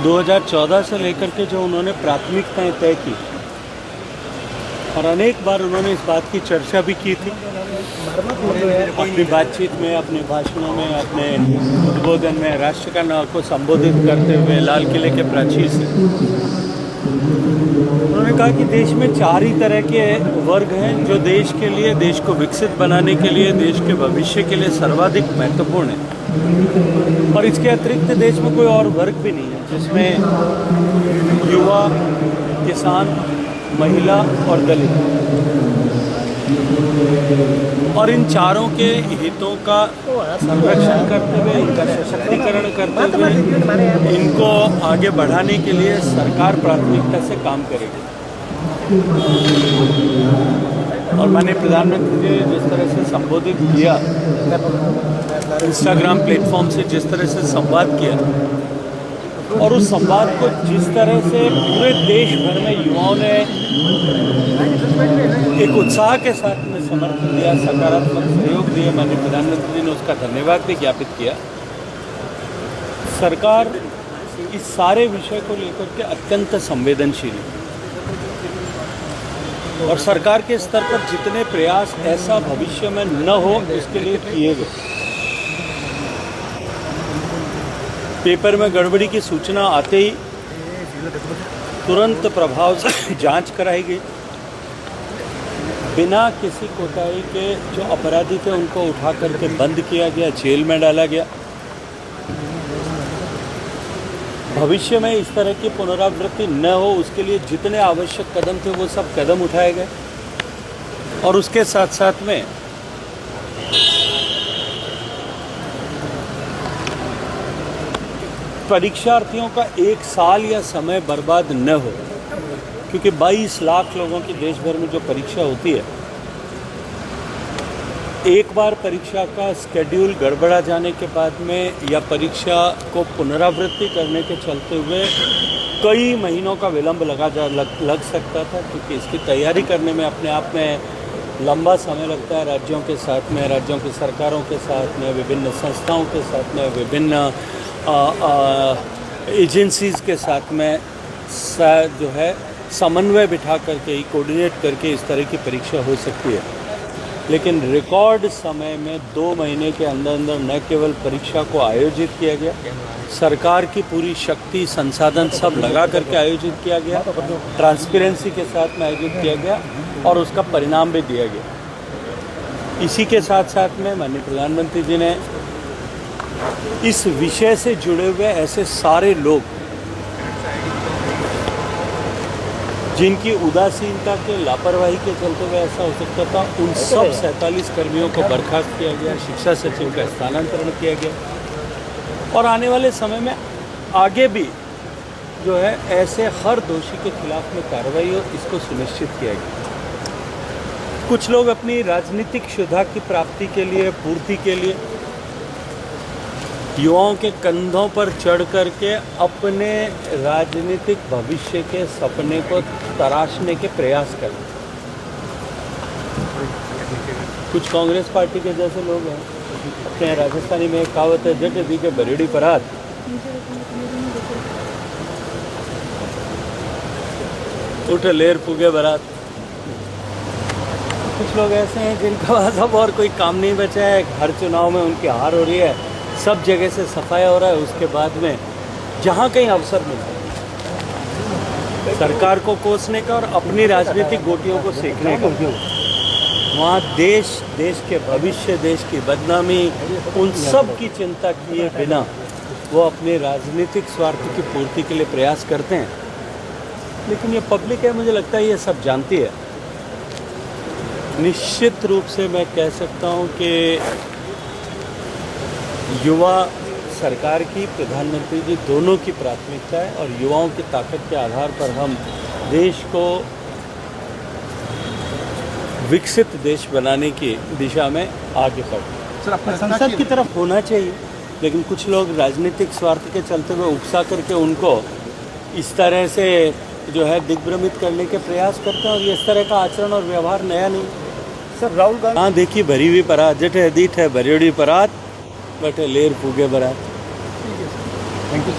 2014 से लेकर के जो उन्होंने प्राथमिकताएं तय की और अनेक बार उन्होंने इस बात की चर्चा भी की थी अपनी बातचीत में, अपने भाषणों में, अपने उद्बोधन में राष्ट्र का नाम को संबोधित करते हुए लाल किले के प्राचीर से उन्होंने कहा कि देश में 4 ही तरह के वर्ग हैं जो देश के लिए, देश को विकसित बनाने के लिए, देश के भविष्य के लिए सर्वाधिक महत्वपूर्ण है। और इसके अतिरिक्त देश में कोई और वर्ग भी नहीं है जिसमें युवा, किसान, महिला और दलित, और इन चारों के हितों का संरक्षण करते हुए, इनका सशक्तिकरण करते हुए, इनको आगे बढ़ाने के लिए सरकार प्राथमिकता से काम करेगी। और माननीय प्रधानमंत्री जी जिस तरह से संबोधित किया, इंस्टाग्राम प्लेटफॉर्म से जिस तरह से संवाद किया और उस संवाद को जिस तरह से पूरे देश भर में युवाओं ने एक उत्साह के साथ में समर्थन दिया, सकारात्मक सहयोग दिया, माननीय प्रधानमंत्री ने उसका धन्यवाद भी ज्ञापित किया। सरकार इस सारे विषय को लेकर के अत्यंत संवेदनशील है और सरकार के स्तर पर जितने प्रयास ऐसा भविष्य में न हो इसके लिए किए गए। पेपर में गड़बड़ी की सूचना आते ही तुरंत प्रभाव से जांच कराई गई, बिना किसी कोताही के जो अपराधी थे उनको उठा करके बंद किया गया, जेल में डाला गया। भविष्य में इस तरह की पुनरावृत्ति न हो उसके लिए जितने आवश्यक कदम थे वो सब कदम उठाए गए। और उसके साथ साथ में परीक्षार्थियों का 1 साल या समय बर्बाद न हो, क्योंकि 22 लाख लोगों की देश भर में जो परीक्षा होती है, एक बार परीक्षा का स्केड्यूल गड़बड़ा जाने के बाद में या परीक्षा को पुनरावृत्ति करने के चलते हुए कई महीनों का विलंब लग सकता था, क्योंकि इसकी तैयारी करने में अपने आप में लंबा समय लगता है। राज्यों के साथ में, राज्यों की सरकारों के साथ में, विभिन्न संस्थाओं के साथ में, विभिन्न एजेंसीज़ के साथ में जो है समन्वय बिठा करके ही, कोऑर्डिनेट करके इस तरह की परीक्षा हो सकती है। लेकिन रिकॉर्ड समय में 2 महीने के अंदर अंदर न केवल परीक्षा को आयोजित किया गया, सरकार की पूरी शक्ति, संसाधन सब लगा करके आयोजित किया गया, ट्रांसपेरेंसी के साथ में आयोजित किया गया और उसका परिणाम भी दिया गया। इसी के साथ साथ में माननीय प्रधानमंत्री जी ने इस विषय से जुड़े हुए ऐसे सारे लोग जिनकी उदासीनता के, लापरवाही के चलते हुए ऐसा हो सकता था, उन सब 47 कर्मियों को बर्खास्त किया गया, शिक्षा सचिव का स्थानांतरण किया गया और आने वाले समय में आगे भी जो है ऐसे हर दोषी के खिलाफ में कार्रवाई हो, इसको सुनिश्चित किया गया। कुछ लोग अपनी राजनीतिक शुद्धा की प्राप्ति के लिए, पूर्ति के लिए युवाओं के कंधों पर चढ़ करके अपने राजनीतिक भविष्य के सपने को तराशने के प्रयास करें। कुछ कांग्रेस पार्टी के जैसे लोग हैं, अपने यहाँ राजस्थानी में एक कहावत है, जट दी के बरेड़ी परात, उठ लेर पुगे बरात। कुछ लोग ऐसे हैं जिनका पास अब और कोई काम नहीं बचा है, हर चुनाव में उनकी हार हो रही है, सब जगह से सफाया हो रहा है, उसके बाद में जहाँ कहीं अवसर मिलता है सरकार को कोसने का और अपनी राजनीतिक गोटियों को सेकने का, वहाँ देश के भविष्य, देश की बदनामी, उन सब की चिंता किए बिना वो अपने राजनीतिक स्वार्थ की पूर्ति के लिए प्रयास करते हैं। लेकिन ये पब्लिक है, मुझे लगता है ये सब जानती है। निश्चित रूप से मैं कह सकता हूँ कि युवा सरकार की, प्रधानमंत्री जी दोनों की प्राथमिकता है और युवाओं की ताकत के आधार पर हम देश को विकसित देश बनाने की दिशा में आगे बढ़ें। सर, अपने संसद की तरफ होना चाहिए, लेकिन कुछ लोग राजनीतिक स्वार्थ के चलते हुए उकसा करके उनको इस तरह से जो है दिग्भ्रमित करने के प्रयास करते हैं और इस तरह का आचरण और व्यवहार नया नहीं। सर, राहुल गांधी, हाँ देखिए, भरी हुई परात, जट है दीठ है बरेड़ी परात, बटे लेर पूगे बरात। Thank you.